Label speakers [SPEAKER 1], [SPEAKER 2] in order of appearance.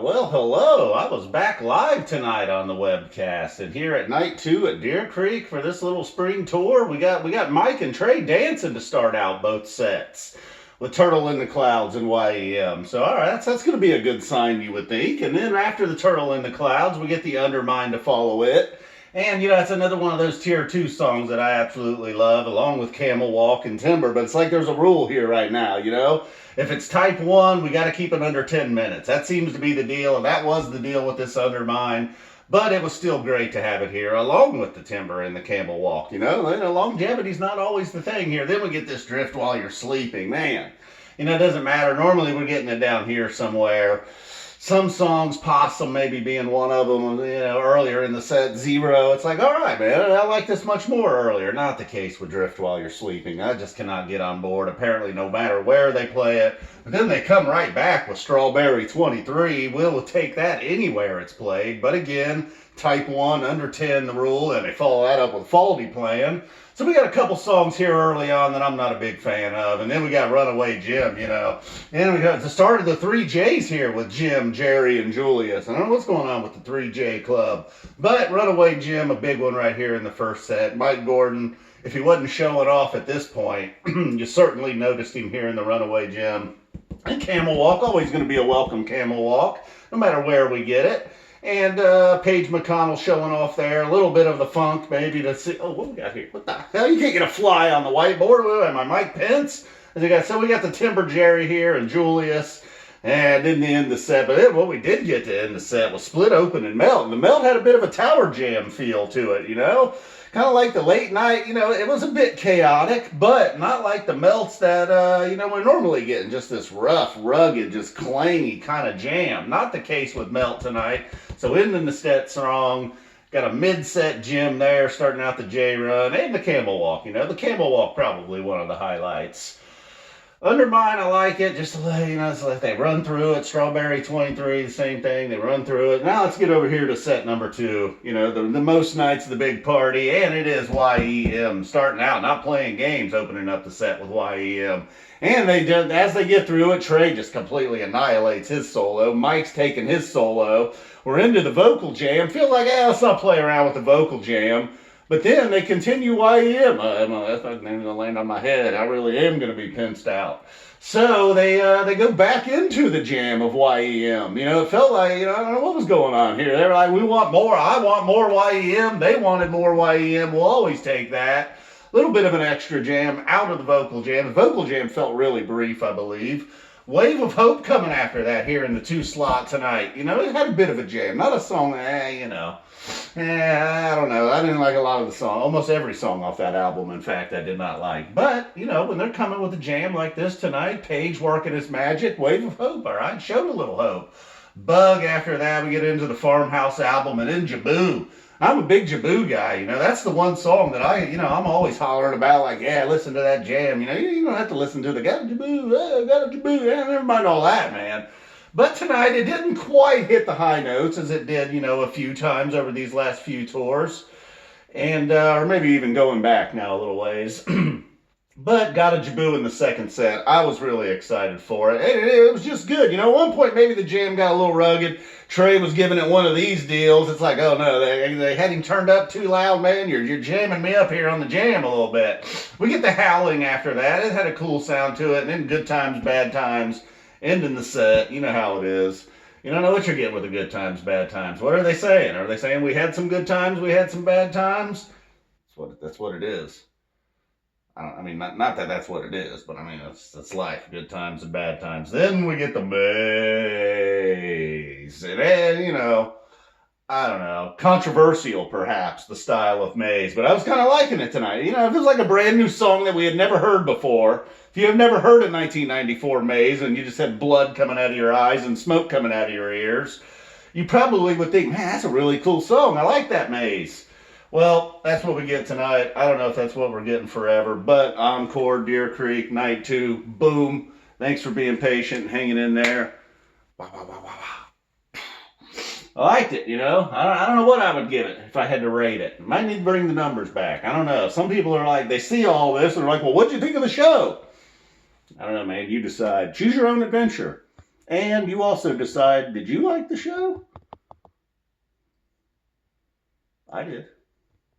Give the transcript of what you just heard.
[SPEAKER 1] Well, hello. I was back live tonight on the webcast, and here at night 2 at Deer Creek for this little spring tour, we got Mike and Trey dancing to start out both sets with Turtle in the Clouds and YEM. So, all right, that's going to be a good sign, you would think. And then after the Turtle in the Clouds, we get the Undermind to follow it. And, it's another one of those tier 2 songs that I absolutely love, along with Camel Walk and Timber. But it's like there's a rule here right now, If it's type 1, we got to keep it under 10 minutes. That seems to be the deal, and that was the deal with this Undermind. But it was still great to have it here, along with the Timber and the Camel Walk, Longevity's not always the thing here. Then we get this drift while you're sleeping. Man, it doesn't matter. Normally we're getting it down here somewhere. Some songs, Possum maybe being one of them, earlier in the set, Zero. It's like, all right, man, I like this much more earlier. Not the case with Drift While You're Sleeping. I just cannot get on board, apparently, no matter where they play it. But then they come right back with Strawberry 23. We'll take that anywhere it's played. But again, type 1, under 10 the rule, and they follow that up with Faulty playing. So we got a couple songs here early on that I'm not a big fan of. And then we got Runaway Jim, And we got the start of the 3Js here with Jim, Jerry, and Julius. I don't know what's going on with the 3J Club. But Runaway Jim, a big one right here in the first set. Mike Gordon, if he wasn't showing off at this point, you certainly noticed him here in the Runaway Jim. And Camel Walk, always going to be a welcome Camel Walk, no matter where we get it. And Paige McConnell showing off there. A little bit of the funk, maybe, to see. Oh, what we got here? What the hell? You can't get a fly on the whiteboard. What am I, Mike Pence? So we got the Timber Jerry here and Julius. And didn't end the set. But then what we did get to end the set was Split Open and Melt. And the Melt had a bit of a tower jam feel to it, Kind of like the late night, it was a bit chaotic, but not like the Melts that, we're normally getting. Just this rough, rugged, just clangy kind of jam. Not the case with Melt tonight. So ending the set strong. Got a mid-set Jim there, starting out the J-Run, and the Camel Walk. The Camel Walk probably one of the highlights. Undermine, I like it. Just to let it's like they run through it. Strawberry 23, the same thing. They run through it. Now let's get over here to set number 2. The most nights of the big party, and it is YEM starting out, not playing games, opening up the set with YEM. And as they get through it, Trey just completely annihilates his solo. Mike's taking his solo. We're into the vocal jam. Feel like, let's not play around with the vocal jam. But then they continue YEM. That's not going to land on my head. I really am going to be pinched out. So they go back into the jam of YEM. It felt like, I don't know what was going on here. They were like, we want more. I want more YEM. They wanted more YEM. We'll always take that. A little bit of an extra jam out of the vocal jam. The vocal jam felt really brief, I believe. Wave of Hope coming after that here in the 2 slot tonight. It had a bit of a jam. Not a song, I don't know. I didn't like a lot of the song. Almost every song off that album, in fact, I did not like. But, when they're coming with a jam like this tonight, Paige working his magic, Wave of Hope, all right, showed a little hope. Bug after that, we get into the Farmhouse album, and then Jibboo. I'm a big Jibboo guy, That's the one song that I'm always hollering about, like, yeah, listen to that jam. You don't have to listen to the got a Jibboo, got a Jibboo. Never mind all that, man. But tonight, it didn't quite hit the high notes as it did, a few times over these last few tours. And, or maybe even going back now a little ways. But got a Jibboo in the second set. I was really excited for it. It was just good. At one point, maybe the jam got a little rugged. Trey was giving it one of these deals. It's like, oh no, they had him turned up too loud, man. You're jamming me up here on the jam a little bit. We get the Howling after that. It had a cool sound to it. And then Good Times, Bad Times. Ending the set. You know how it is. You don't know what you're getting with the good times, bad times. What are they saying? Are they saying we had some good times, we had some bad times? That's what it is. Not that that's what it is, but that's life. Good times and bad times. Then we get the Maze. And then, I don't know, controversial perhaps, the style of Maze. But I was kind of liking it tonight. It was like a brand new song that we had never heard before. If you have never heard a 1994 Maze and you just had blood coming out of your eyes and smoke coming out of your ears, you probably would think, man, that's a really cool song. I like that Maze. Well, that's what we get tonight. I don't know if that's what we're getting forever, but encore, Deer Creek, night 2, boom. Thanks for being patient and hanging in there. Wow, wow, wow, wow, wow. I liked it, I don't know what I would give it if I had to rate it. Might need to bring the numbers back. I don't know. Some people are like, they see all this and they're like, well, what'd you think of the show? I don't know, man. You decide. Choose your own adventure. And you also decide, did you like the show? I did.